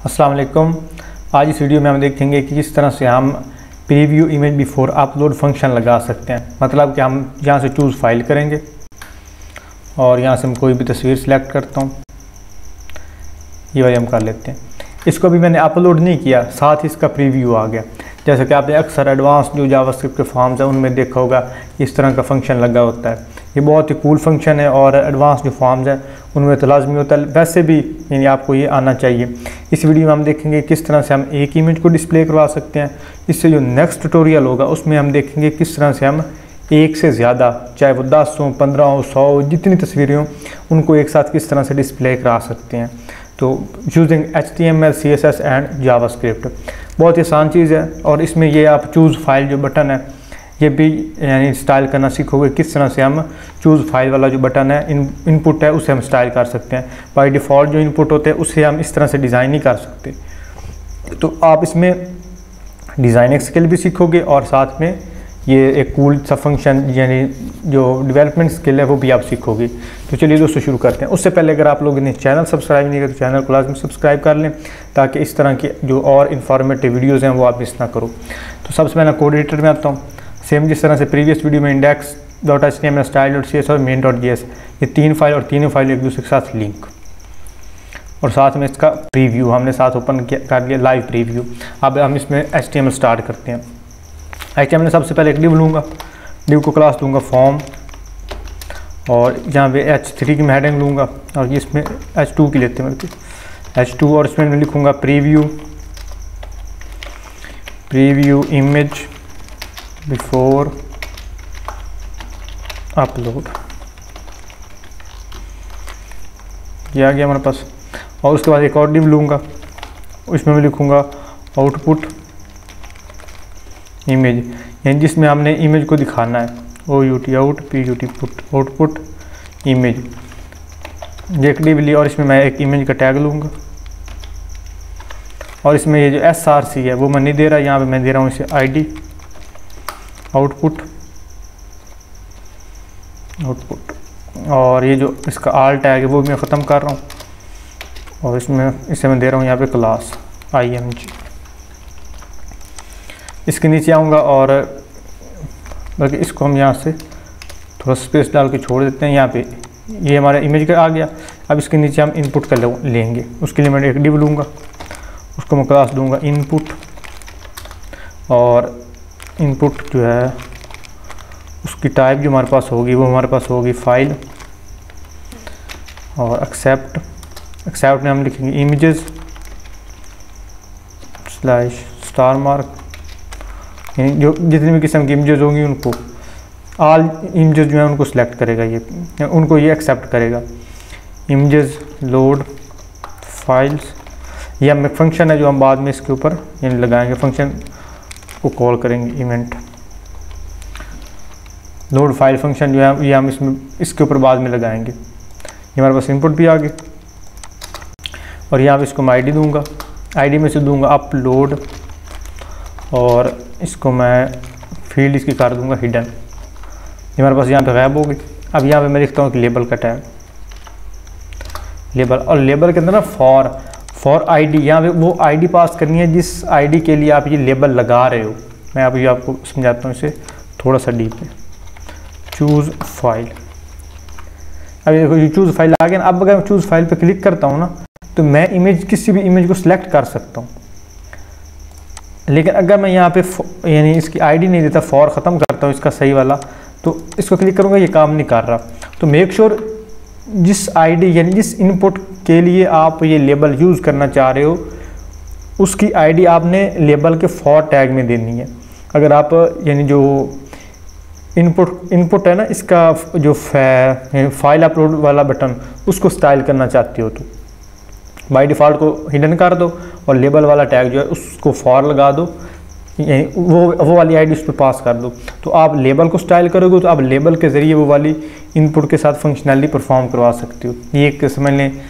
अस्सलाम वालेकुम। आज इस वीडियो में हम देखेंगे कि किस तरह से हम preview image before upload function लगा सकते हैं। मतलब कि हम यहाँ से चूज़ फाइल करेंगे और यहाँ से हम कोई भी तस्वीर सेलेक्ट करता हूँ, ये वाली हम कर लेते हैं। इसको अभी मैंने अपलोड नहीं किया, साथ ही इसका प्रीव्यू आ गया। जैसे कि आपने अक्सर एडवांस जो जावास्क्रिप्ट के फॉर्म्स हैं उनमें देखा होगा इस तरह का फंक्शन लगा होता है। ये बहुत ही कूल फंक्शन है और एडवांस जो फॉर्म्स हैं उनमें तो लाजमी होता है, वैसे भी यानी आपको ये आना चाहिए। इस वीडियो में हम देखेंगे किस तरह से हम एक इमेज को डिस्प्ले करवा सकते हैं। इससे जो नेक्स्ट ट्यूटोरियल होगा उसमें हम देखेंगे किस तरह से हम एक से ज़्यादा, चाहे वो 10 हो, 15 हो, 100 हो, जितनी तस्वीरें हों, उनको एक साथ किस तरह से डिस्प्ले करा सकते हैं। तो using HTML, CSS and JavaScript बहुत ही आसान चीज़ है। और इसमें ये आप चूज़ फाइल जो बटन है ये भी यानी स्टाइल करना सीखोगे। किस तरह से हम चूज़ फाइल वाला जो बटन है इनपुट है उसे हम स्टाइल कर सकते हैं। बाय डिफ़ॉल्ट जो इनपुट होते हैं उसे हम इस तरह से डिज़ाइन नहीं कर सकते। तो आप इसमें डिज़ाइनिंग स्किल भी सीखोगे और साथ में ये एक कूल सा फंक्शन यानी जो डेवलपमेंट स्किल है वो भी आप सीखोगे। तो चलिए दोस्तों शुरू करते हैं। उससे पहले अगर आप लोगों ने चैनल सब्सक्राइब नहीं किया तो चैनल को लाजमी सब्सक्राइब कर लें ताकि इस तरह की जो और इन्फॉर्मेटिव वीडियोज़ हैं वो आप मिस ना करो। तो सबसे पहले कोड एडिटर में आता हूँ। सेम जिस तरह से प्रीवियस वीडियो में index.html, style.cs और main.js ये तीन फाइल और तीनों फाइल एक दूसरे के साथ लिंक, और साथ में इसका प्रीव्यू हमने साथ ओपन कर लिया, लाइव प्रीव्यू। अब हम इसमें HTML स्टार्ट करते हैं। HTML में सबसे पहले एक डिव लूँगा, डिव को क्लास दूँगा फॉर्म, और यहाँ पे H3 की मैं हेडिंग लूँगा और इसमें H2 की लेते हैं H2, और इसमें मैं लिखूँगा प्रीव्यू इमेज बिफोर अपलोड। ये आ गया हमारे पास। और उसके बाद एक और डिव लूँगा, उसमें मैं लिखूँगा आउटपुट इमेज, यानी जिसमें हमने इमेज को दिखाना है। OUT out, PUT put, output image. एक डिव ली और इसमें मैं एक इमेज का टैग लूँगा, और इसमें ये जो SRC है वो मैं नहीं दे रहा, यहाँ पे मैं दे रहा हूँ इसे ID आउटपुट। और ये जो इसका आल टैग है वो भी मैं ख़त्म कर रहा हूँ, और इसे मैं दे रहा हूँ यहाँ पे क्लास IMG। इसके नीचे आऊँगा और बल्कि इसको हम यहाँ से थोड़ा स्पेस डाल के छोड़ देते हैं। यहाँ पे ये हमारा इमेज का आ गया। अब इसके नीचे हम इनपुट का लेंगे। उसके लिए मैं एक डिव लूँगा, उसको मैं क्लास दूँगा इनपुट, और इनपुट जो है उसकी टाइप जो हमारे पास होगी वो हमारे पास होगी फाइल, और एक्सेप्ट में हम लिखेंगे इमेजेस स्लैश *, यानी जो जितनी भी किस्म की इमेजेस होंगी उनको ऑल इमेजेस जो है उनको सिलेक्ट करेगा, ये उनको ये एक्सेप्ट करेगा। इमेजेस लोड फाइल्स, यह हम एक फंक्शन है जो हम बाद में इसके ऊपर यानी लगाएंगे, फंक्शन को कॉल करेंगे इवेंट लोड फाइल फंक्शन जो है ये हम इसके ऊपर बाद में लगाएंगे। ये हमारे पास इनपुट भी आ गई, और यहाँ पे इसको मैं ID दूंगा, ID में से दूंगा अपलोड, और इसको मैं फील्ड इसकी कर दूंगा हिडन। ये हमारे पास यहाँ पे गायब हो गई। अब यहाँ पे मैं लिखता हूँ कि लेबल का टैग, लेबल, और लेबल के अंदर ना फॉर ID, यहाँ पे वो ID पास करनी है जिस ID के लिए आप ये लेबल लगा रहे हो। मैं अभी आपको समझाता हूँ इसे थोड़ा सा डीप है। चूज़ फाइल, अब देखो ये चूज़ फाइल आ गया ना। अब अगर मैं चूज़ फाइल पे क्लिक करता हूँ ना तो मैं किसी भी इमेज को सिलेक्ट कर सकता हूँ, लेकिन अगर मैं यहाँ पे यानी इसकी ID नहीं देता, फॉर ख़त्म करता हूँ इसका सही वाला, तो इसको क्लिक करूँगा ये काम नहीं कर रहा। तो मेक श्योर जिस ID यानी जिस इनपुट के लिए आप ये लेबल यूज़ करना चाह रहे हो उसकी ID आपने लेबल के फॉर टैग में देनी है। अगर आप यानी जो इनपुट है ना इसका जो फाइल अपलोड वाला बटन उसको स्टाइल करना चाहते हो तो बाय डिफ़ॉल्ट को हिडन कर दो, और लेबल वाला टैग जो है उसको फॉर लगा दो, यानी वो वाली ID उस पर पास कर दो। तो आप लेबल को स्टाइल करोगे तो आप लेबल के ज़रिए वो वाली इनपुट के साथ फंक्शनैलिटी परफॉर्म करवा सकते हो। ये एक समझ लें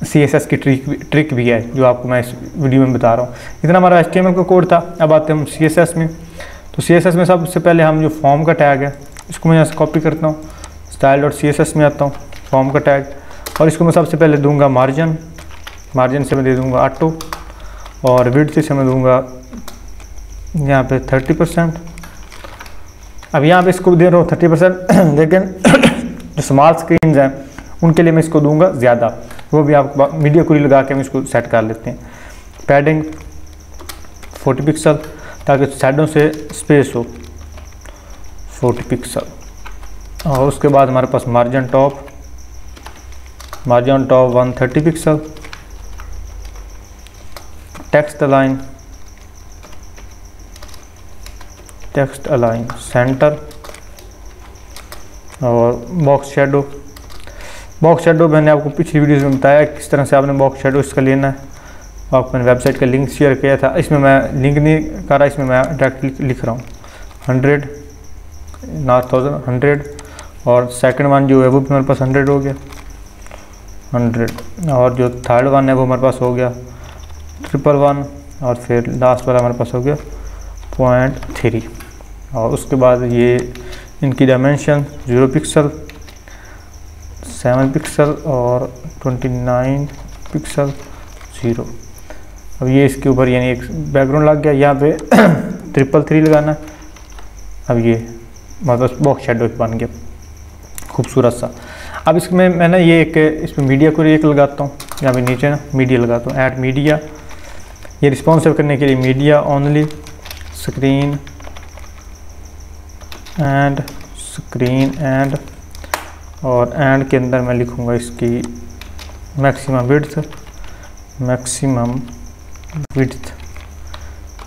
CSS की ट्रिक भी है जो आपको मैं इस वीडियो में बता रहा हूँ। इतना हमारा HTML का कोड था। अब आते हैं हम CSS में। तो CSS में सबसे पहले हम जो फॉर्म का टैग है इसको मैं यहाँ से कॉपी करता हूँ, style.css में आता हूँ, फॉर्म का टैग, और इसको मैं सबसे पहले दूंगा मार्जिन से मैं दे दूंगा ऑटो, और विड्थ से मैं दूंगा यहाँ पे 30%। अब यहाँ पे इसको दे रहा हूँ 30%, लेकिन जो स्मॉल स्क्रीन हैं उनके लिए मैं इसको दूंगा ज़्यादा, वो भी आप मीडिया क्वेरी लगा के हम इसको सेट कर लेते हैं। पैडिंग 40 पिक्सल ताकि साइडों से स्पेस हो 40 पिक्सल। और उसके बाद हमारे पास margin top 130 pixel. Text align center. और बॉक्स शेडो मैंने आपको पिछली वीडियोस में बताया किस तरह से आपने बॉक्स शेडो इसका लेना है। आपको मैंने वेबसाइट का लिंक शेयर किया था, इसमें मैं लिंक नहीं कर रहा, इसमें मैं डायरेक्ट लिख रहा हूँ 100 नॉट 1000 और सेकंड वन जो है वो भी हमारे पास 100 हो गया 100। और जो थर्ड वन है वो हमारे पास हो गया 111 और फिर लास्ट वाला हमारे पास हो गया 0.3। और उसके बाद ये इनकी डायमेंशन 0 पिक्सल 7 पिक्सल और 29 पिक्सल 0। अब ये इसके ऊपर यानी एक बैकग्राउंड लग गया, यहाँ पे 333 लगाना। अब ये मतलब बॉक्स शेडो बन गया खूबसूरत सा। अब इसमें मैं ना ये एक इसमें मीडिया को एक लगाता हूँ, यहाँ पे नीचे ना मीडिया लगाता हूँ, ऐड मीडिया। ये रिस्पॉन्सिव करने के लिए मीडिया ओनली स्क्रीन एंड और एंड के अंदर मैं लिखूँगा इसकी मैक्सिमम विड्थ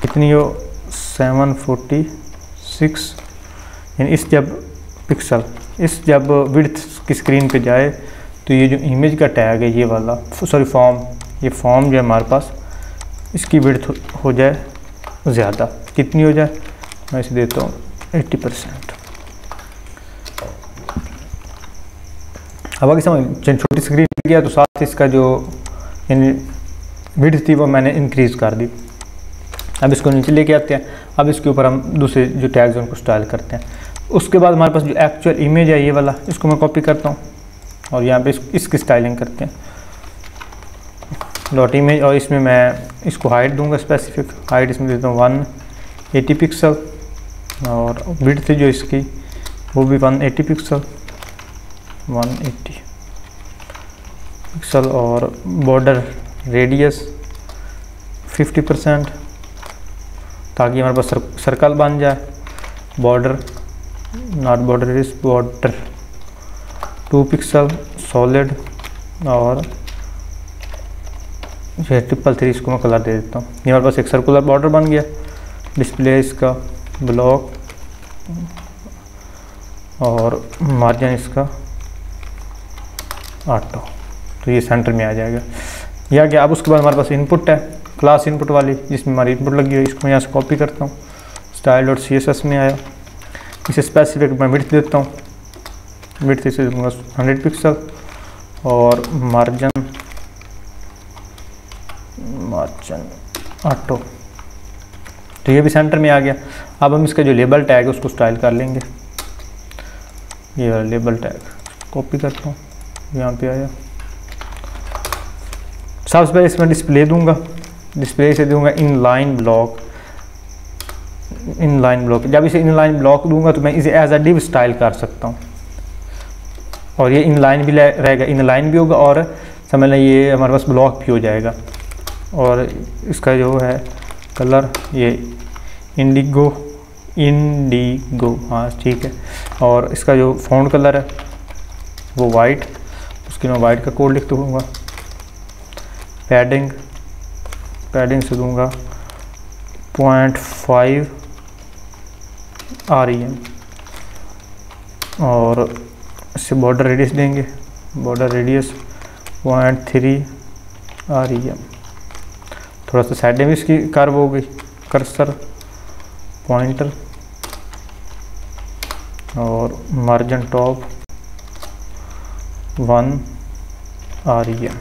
कितनी हो 746। यानी इस जब पिक्सल इस जब विड्थ की स्क्रीन पे जाए तो ये जो इमेज का टैग है ये वाला फॉर्म जो है हमारे पास इसकी विड्थ हो जाए ज़्यादा। कितनी हो जाए, मैं इसे देता हूँ 80%। अब अगर समझ छोटी स्क्रीन गया तो साथ इसका जो यानी विड्थ थी वो मैंने इंक्रीज़ कर दी। अब इसको नीचे लेके आते हैं। अब इसके ऊपर हम दूसरे जो टैग्स हैं उनको स्टाइल करते हैं। उसके बाद हमारे पास जो एक्चुअल इमेज है ये वाला, इसको मैं कॉपी करता हूँ और यहाँ पे इसकी स्टाइलिंग करते हैं डॉट इमेज। और इसमें मैं इसको हाइट दूंगा, स्पेसिफिक हाइट इसमें देता हूँ 180 पिक्सल और विड्थ जो इसकी वो भी 180 पिक्सल 180 पिक्सल। और बॉर्डर रेडियस 50% ताकि हमारे पास सर्कल बन जाए। Border 2 pixel solid. और 333 इसको मैं कलर दे देता हूँ। ये हमारे पास एक सर्कुलर बॉर्डर बन गया। डिस्प्ले इसका ब्लॉक और मार्जिन इसका ऑटो, तो ये सेंटर में आ जाएगा। यह क्या, अब उसके बाद हमारे पास इनपुट है, क्लास इनपुट वाली जिसमें हमारी इनपुट लगी है। इसको मैं यहाँ से कॉपी करता हूँ, style.css में आया। इसे स्पेसिफिक मैं विड्थ देता हूँ, विड्थ इसे दूंगा 100 पिक्सल और मार्जिन ऑटो, तो ये भी सेंटर में आ गया। अब हम इसका जो लेबल टैग है उसको स्टाइल कर लेंगे। ये वाला लेबल टैग कॉपी करता हूँ, यहाँ पे आया। सबसे पहले इसमें डिस्प्ले दूंगा, डिस्प्ले से दूंगा इनलाइन ब्लॉक। जब इसे इनलाइन ब्लॉक दूंगा तो मैं इसे एज अ डिव स्टाइल कर सकता हूँ और ये इनलाइन भी रहेगा, इनलाइन भी होगा और समझ लें ये हमारे पास ब्लॉक भी हो जाएगा। और इसका जो है कलर ये इंडिगो, हाँ ठीक है। और इसका जो फ़ॉन्ट कलर है वो वाइट, उसकी मैं वाइट का कोड लिख दूँगा। पैडिंग से दूँगा 0.5 REM और इससे बॉर्डर रेडियस देंगे, बॉर्डर रेडियस 0.3 REM। थोड़ा सा साइड में इसकी कर्व हो गई, कर्सर पॉइंटर। और मार्जिन टॉप 1 REM,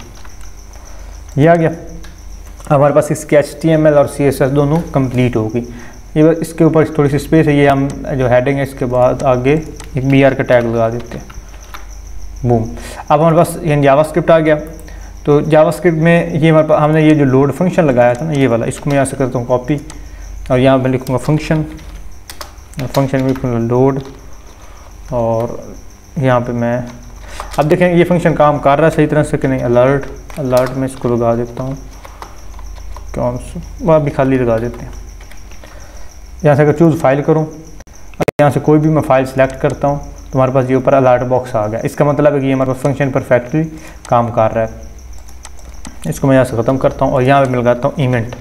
ये आ गया। अब हमारे पास इसके HTML और CSS दोनों कंप्लीट हो गई। ये बस इसके ऊपर थोड़ी सी स्पेस है, ये हम जो हेडिंग है इसके बाद आगे एक BR का टैग लगा देते हैं, बूम। अब हमारे पास ये जावास्क्रिप्ट आ गया। तो जावास्क्रिप्ट में ये हमारे पास हमने ये जो लोड फंक्शन लगाया था ना ये वाला, इसको मैं यहाँ से करता हूँ कॉपी और यहाँ पर लिखूँगा फंक्शन में लिखूँगा लोड और यहाँ पे मैं अब देखें ये फंक्शन काम कर रहा है सही तरह से कि नहीं। अलर्ट में इसको लगा देता हूँ, कौन सा वह भी खाली लगा देते हैं। यहाँ से अगर चूज़ फाइल करूँ और यहाँ से कोई भी मैं फाइल सेलेक्ट करता हूँ तो हमारे पास ये ऊपर अलर्ट बॉक्स आ गया। इसका मतलब है कि ये हमारे पास फंक्शन परफेक्टली काम कर रहा है। इसको मैं यहाँ से ख़त्म करता हूँ और यहाँ पे मैं लगाता हूँ इवेंट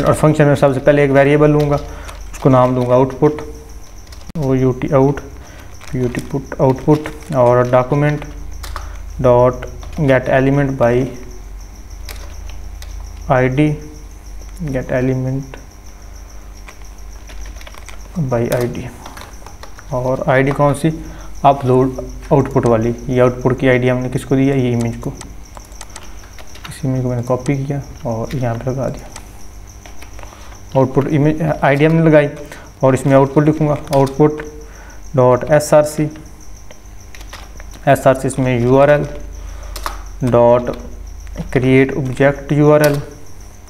और फंक्शन में सबसे पहले एक वेरिएबल लूँगा, उसको नाम दूँगा आउटपुट आउटपुट और document dot gate element by ID और आईडी कौन सी, अपलोड आउटपुट वाली। ये आउटपुट की आईडी हमने किसको दिया, ये इमेज को। इस इमेज को मैंने कॉपी किया और यहाँ पे लगा दिया। आउटपुट इमेज आईडी हमने लगाई और इसमें आउटपुट लिखूँगा आउटपुट डॉट src इसमें URL dot create object URL,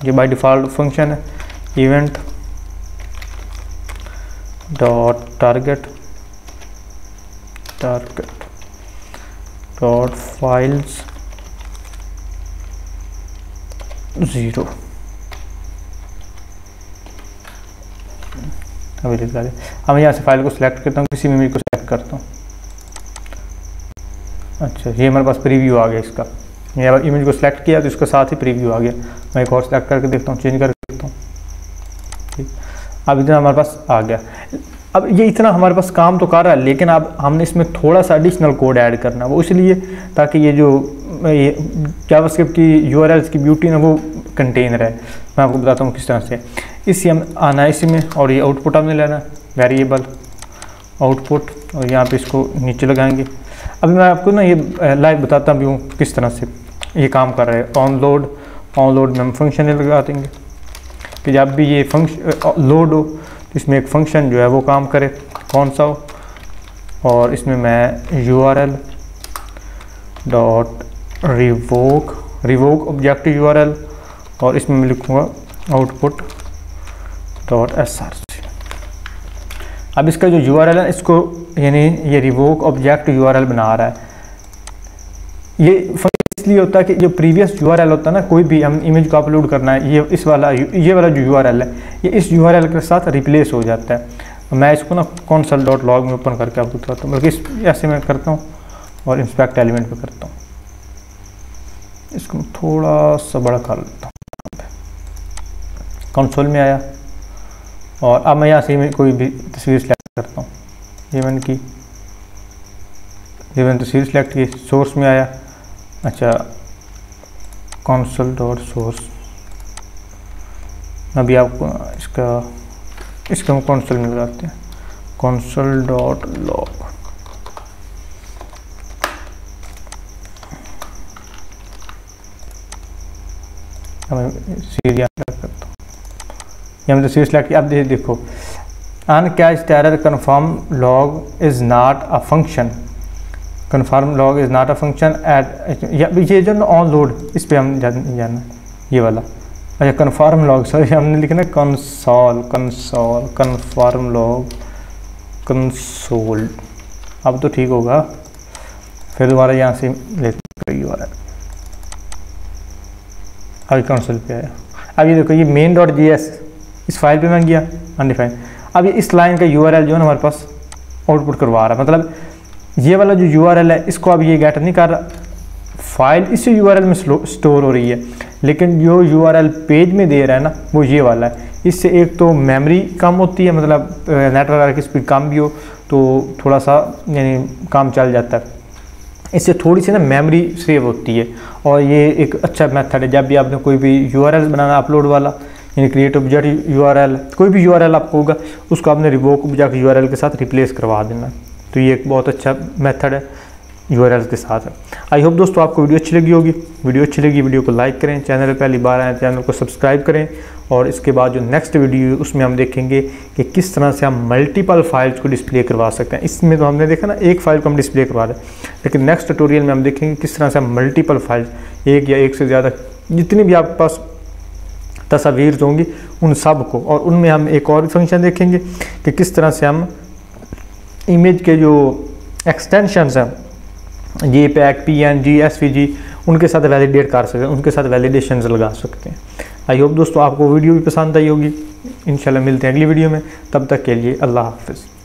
ये बाय डिफ़ॉल्ट फंक्शन है। Event dot target dot files 0। अभी लिखा दे। अब मैं यहाँ से फाइल को सिलेक्ट करता हूँ, किसी में इमेज को सिलेक्ट करता हूँ। अच्छा ये हमारे पास प्रीव्यू आ गया इसका। मैं इमेज को सिलेक्ट किया तो इसके साथ ही प्रीव्यू आ गया। मैं एक और सिलेक्ट करके देखता हूँ, चेंज करके देखता हूँ। ठीक, अब इतना हमारे पास आ गया। अब ये इतना हमारे पास काम तो कर रहा है, लेकिन अब हमने इसमें थोड़ा सा एडिशनल कोड ऐड करना है। वो इसलिए ताकि ये जो ये जावास्क्रिप्ट की URLs की ब्यूटी ना वो कंटेन रहे। मैं आपको बताता हूँ किस तरह से। इसी हम आना है इसी में और ये आउटपुट हमने लेना है वेरिएबल आउटपुट और यहाँ पे इसको नीचे लगाएंगे। अभी मैं आपको ना ये लाइव बताता भी हूँ किस तरह से ये काम कर रहा है। ऑन लोड में हम फंक्शन लगा देंगे कि जब भी ये फंक्शन लोड हो तो इसमें एक फंक्शन जो है वो काम करे, कौन सा हो। और इसमें मैं URL dot revoke object URL और इसमें मैं लिखूँगा आउटपुट डॉट src। अब इसका जो URL है इसको यानी ये रिवोक ऑब्जेक्ट URL बना रहा है। ये इसलिए होता है कि जो प्रीवियस URL होता है ना, कोई भी हम इमेज को अपलोड करना है, ये वाला जो URL है ये इस URL के साथ रिप्लेस हो जाता है। मैं इसको ना console.log में ओपन करके आपको दिखाता हूँ, बल्कि ऐसे मैं करता हूँ और इंस्पेक्ट एलिमेंट पे करता हूँ। इसको मैं थोड़ा सा बड़ा कर लेता हूँ। कंसोल में आया और अब मैं यहाँ से कोई भी तस्वीर सेलेक्ट करता हूँ। ये मैंने तस्वीर सेलेक्ट की, सोर्स में आया। अच्छा console.source, अभी आपको इसका हम console में लगाते हैं console.log। मैं सीरिया करता हूँ, यहाँ तो सीरीज सेलेक्ट। अब देखो uncaught error confirm log is not a function, confirm log is not a function at. ये जो ऑन लोड इस पर हम जाना ये वाला। अच्छा कन्फर्म लॉग, सॉरी हमने लिखना कंसोल कन्फर्म लॉग कंसोल। अब तो ठीक होगा। फिर दोबारा यहाँ से लेते हैं, अभी कंसोल पे आया। अब ये देखो ये main.js इस फाइल पे मैं गया अनडिफाइंड। अब ये इस लाइन का URL जो है ना हमारे पास आउटपुट करवा रहा है। मतलब ये वाला जो URL है इसको अब ये गेट नहीं कर रहा, फाइल इसी URL में स्टोर हो रही है, लेकिन जो URL पेज में दे रहा है ना वो ये वाला है। इससे एक तो मेमोरी कम होती है, मतलब नेटवर्क की स्पीड कम भी हो तो थोड़ा सा यानी काम चल जाता है। इससे थोड़ी सी ना मेमोरी सेव होती है और ये एक अच्छा मेथड है। जब भी आपने कोई भी URL बनाना अपलोड वाला यानी क्रिएट ऑब्जेक्ट URL, कोई भी URL आपको होगा उसको आपने रिवोक ऑब्जेक्ट URL के साथ रिप्लेस करवा देना। तो ये एक बहुत अच्छा मेथड है URLs के साथ है। आई होप दोस्तों आपको वीडियो अच्छी लगी होगी। वीडियो अच्छी लगी वीडियो को लाइक करें, चैनल पर पहली बार आए चैनल को सब्सक्राइब करें। और इसके बाद जो नेक्स्ट वीडियो उसमें हम देखेंगे कि किस तरह से हम मल्टीपल फाइल्स को डिस्प्ले करवा सकते हैं। इसमें तो हमने देखा ना एक फ़ाइल को हम डिस्प्ले करवा रहे हैं, लेकिन नेक्स्ट ट्यूटोरियल में हम देखेंगे किस तरह से हम मल्टीपल फाइल्स, एक या एक से ज़्यादा जितनी भी आपके पास तस्वीर होंगी उन सब को, और उनमें हम एक और फंक्शन देखेंगे कि किस तरह से हम इमेज के जो एक्सटेंशंस हैं JPEG, PNG, SVG उनके साथ वैलिडेट कर सकते हैं, उनके साथ वैलिडेशंस लगा सकते हैं। आई होप दोस्तों आपको वीडियो भी पसंद आई होगी। इंशाल्लाह मिलते हैं अगली वीडियो में, तब तक के लिए अल्लाह हाफ़िज़।